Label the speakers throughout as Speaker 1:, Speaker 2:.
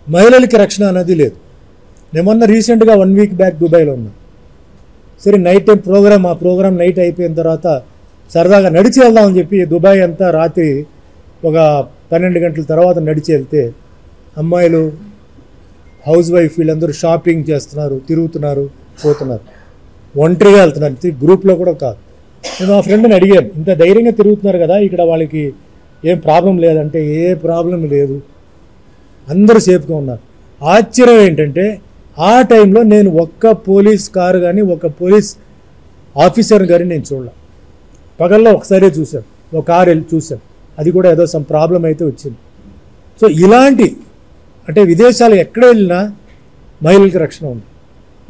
Speaker 1: మహిళలకి రక్షణ అనేది లేదు. నేను మొన్న రీసెంట్గా 1 వీక్ బ్యాక్ దుబాయ్లో ఉన్నా. సరే నైట్ టైం ప్రోగ్రామ్, ఆ ప్రోగ్రామ్ నైట్ అయిపోయిన తర్వాత సరదాగా నడిచి వెళ్దామని చెప్పి దుబాయ్ అంతా రాత్రి ఒక 12 గంటల తర్వాత నడిచి వెళ్తే అమ్మాయిలు హౌస్ వైఫ్ వీళ్ళందరూ షాపింగ్ చేస్తున్నారు, తిరుగుతున్నారు, పోతున్నారు, ఒంటరిగా వెళ్తున్నారు, గ్రూప్లో కూడా కాదు. నేను మా ఫ్రెండ్ని అడిగాను, ఇంత ధైర్యంగా తిరుగుతున్నారు కదా, ఇక్కడ వాళ్ళకి ఏం ప్రాబ్లం లేదంటే ఏ ప్రాబ్లం లేదు, అందరూ సేఫ్గా ఉన్నారు. ఆశ్చర్యం ఏంటంటే ఆ టైంలో నేను ఒక్క పోలీస్ కారు కానీ ఒక్క పోలీస్ ఆఫీసర్ కానీ నేను చూడలే. పగల్లో ఒకసారి చూశాను, ఒక కారు వెళ్ళి చూశాను, అది కూడా ఏదో సమ్ ప్రాబ్లం అయితే వచ్చింది. సో ఇలాంటి అంటే విదేశాలు ఎక్కడ వెళ్ళినా మహిళలకు రక్షణ ఉంది.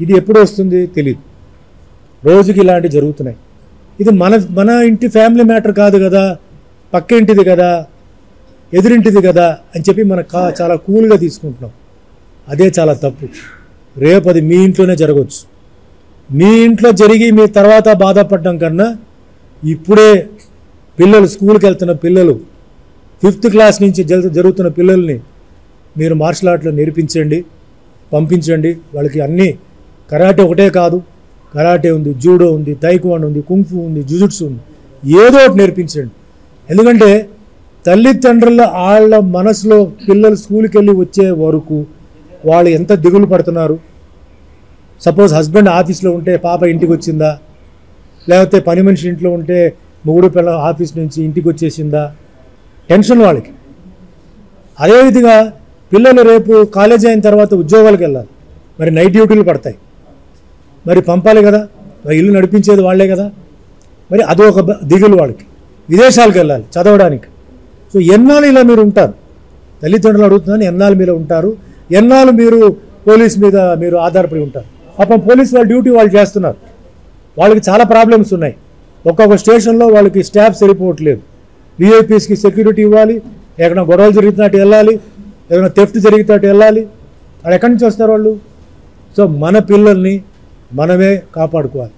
Speaker 1: ఇది ఎప్పుడు వస్తుంది తెలియదు, రోజుకి ఇలాంటివి జరుగుతున్నాయి. ఇది మన ఇంటి ఫ్యామిలీ మ్యాటర్ కాదు కదా, పక్క ఇంటిది కదా, ఎదురింటిది కదా అని చెప్పి మనం చాలా కూల్గా తీసుకుంటున్నాం. అదే చాలా తప్పు. రేపు అది మీ ఇంట్లోనే జరగవచ్చు. మీ ఇంట్లో జరిగి మీ తర్వాత బాధపడడం కన్నా ఇప్పుడే పిల్లలు స్కూల్కి వెళ్తున్న పిల్లలు 5th క్లాస్ నుంచి జరుగుతున్న పిల్లల్ని మీరు మార్షల్ ఆర్ట్లో నేర్పించండి, పంపించండి. వాళ్ళకి అన్నీ కరాటే ఒకటే కాదు, కరాటే ఉంది, జూడో ఉంది, తైక్వాండో ఉంది, కుంఫు ఉంది, జుజుట్సు ఉంది, ఏదో ఒకటి నేర్పించండి. ఎందుకంటే తల్లిదండ్రుల వాళ్ళ మనసులో పిల్లలు స్కూల్కి వెళ్ళి వచ్చే వరకు వాళ్ళు ఎంత దిగులు పడుతున్నారు. సపోజ్ హస్బెండ్ ఆఫీస్లో ఉంటే పాప ఇంటికి వచ్చిందా, లేకపోతే పని మనిషి ఇంట్లో ఉంటే మొగుడు పిల్ల ఆఫీస్ నుంచి ఇంటికి వచ్చేసిందా, టెన్షన్ వాళ్ళకి. అదేవిధంగా పిల్లలు రేపు కాలేజీ అయిన తర్వాత ఉద్యోగాలకు వెళ్ళాలి, మరి నైట్ డ్యూటీలు పడతాయి, మరి పంపాలి కదా, మరి ఇల్లు నడిపించేది వాళ్ళే కదా, మరి అదొక దిగులు వాళ్ళకి. విదేశాలకు వెళ్ళాలి చదవడానికి. సో ఎన్నాళ్ళు ఇలా మీరు ఉంటారు, తల్లిదండ్రులు అడుగుతున్నాను, ఎన్నాళ్ళు మీరు ఉంటారు, ఎన్నాళ్ళు మీరు పోలీస్ మీద మీరు ఆధారపడి ఉంటారు. పాపం పోలీస్ వాళ్ళ డ్యూటీ వాళ్ళు చేస్తున్నారు, వాళ్ళకి చాలా ప్రాబ్లమ్స్ ఉన్నాయి. ఒక్కొక్క స్టేషన్లో వాళ్ళకి స్టాఫ్ సరిపోవట్లేదు. విఐపీస్కి సెక్యూరిటీ ఇవ్వాలి, ఎక్కడైనా గొడవలు జరుగుతున్నట్టు వెళ్ళాలి, ఏదైనా థెఫ్ట్ జరిగినట్టు వెళ్ళాలి, వాళ్ళు ఎక్కడి నుంచి వస్తారు వాళ్ళు. సో మన పిల్లల్ని మనమే కాపాడుకోవాలి.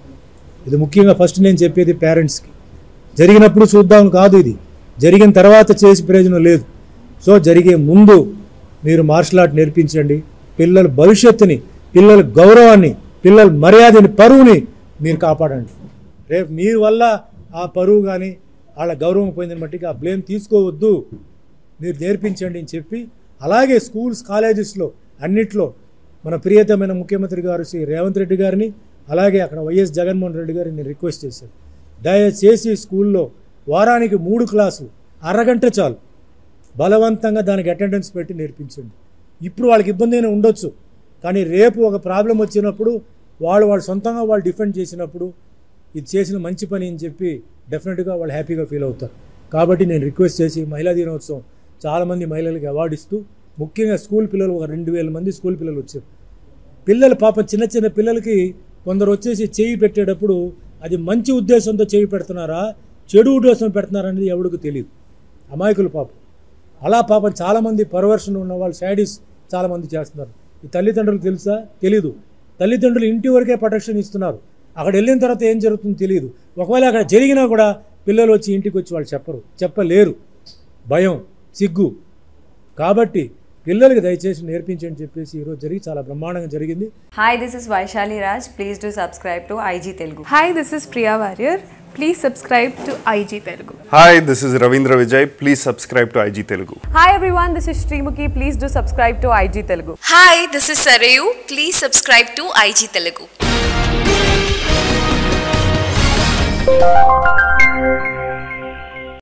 Speaker 1: ఇది ముఖ్యంగా ఫస్ట్ నేను చెప్పేది పేరెంట్స్కి. జరిగినప్పుడు చూద్దాం కాదు, ఇది జరిగిన తర్వాత చేసి ప్రయోజనం లేదు. సో జరిగే ముందు మీరు మార్షల్ ఆర్ట్ నేర్పించండి. పిల్లల భవిష్యత్తుని, పిల్లల గౌరవాన్ని, పిల్లల మర్యాదని, పరువుని మీరు కాపాడండి. రేపు మీ వల్ల ఆ పరువు కానీ వాళ్ళ గౌరవం పోయిందని బట్టి ఆ బ్లేమ్ తీసుకోవద్దు, మీరు నేర్పించండి అని చెప్పి, అలాగే స్కూల్స్ కాలేజెస్లో అన్నిట్లో మన ప్రియతమైన ముఖ్యమంత్రి గారు శ్రీ రేవంత్ రెడ్డి గారిని, అలాగే అక్కడ వైఎస్ జగన్మోహన్ రెడ్డి గారిని నేను రిక్వెస్ట్ చేశాను, దయచేసి స్కూల్లో వారానికి 3 క్లాసులు అరగంట చాలు, బలవంతంగా దానికి అటెండెన్స్ పెట్టి నేర్పించండి. ఇప్పుడు వాళ్ళకి ఇబ్బంది అయినా ఉండొచ్చు, కానీ రేపు ఒక ప్రాబ్లం వచ్చినప్పుడు వాళ్ళు సొంతంగా వాళ్ళు డిఫెండ్ చేసినప్పుడు ఇది చేసిన మంచి పని అని చెప్పి డెఫినెట్గా వాళ్ళు హ్యాపీగా ఫీల్ అవుతారు. కాబట్టి నేను రిక్వెస్ట్ చేసి మహిళా దినోత్సవం చాలామంది మహిళలకి అవార్డు ఇస్తూ, ముఖ్యంగా స్కూల్ పిల్లలు ఒక 2000 మంది స్కూల్ పిల్లలు వచ్చారు. పిల్లలు పాపం చిన్న పిల్లలకి కొందరు వచ్చేసి చేయి పెట్టేటప్పుడు అది మంచి ఉద్దేశంతో చేయి పెడుతున్నారా, చెడు ఉద్దేశం పెడుతున్నారా అనేది ఎవరికి తెలియదు, అమాయకులు పాపం. అలా పాపం చాలామంది పర్వర్షన్ ఉన్న వాళ్ళు, శాడీస్ చాలామంది చేస్తున్నారు. ఈ తల్లిదండ్రులు తెలుసా? తెలీదు. తల్లిదండ్రులు ఇంటి వరకే ప్రొటెక్షన్ ఇస్తున్నారు, అక్కడ వెళ్ళిన తర్వాత ఏం జరుగుతుందో తెలియదు. ఒకవేళ అక్కడ జరిగినా కూడా పిల్లలు వచ్చి ఇంటికి వచ్చి వాళ్ళు చెప్పలేరు, భయం, సిగ్గు. కాబట్టి పిల్లలకి దయచేసి నేర్పించని చెప్పేసి ఈరోజు జరిగి చాలా బ్రహ్మాండంగా జరిగింది.
Speaker 2: Hi, this is Vaishali Raj. Please do subscribe to IG Telugu.
Speaker 3: Hi, this is Priya Warrier. Please subscribe to IG Telugu.
Speaker 4: Hi, this is Ravindra Vijay. Please subscribe to IG Telugu.
Speaker 5: Hi everyone, this is Srimukhi. Please do subscribe to IG Telugu.
Speaker 6: Hi, this is Sarayu. Please subscribe to IG Telugu.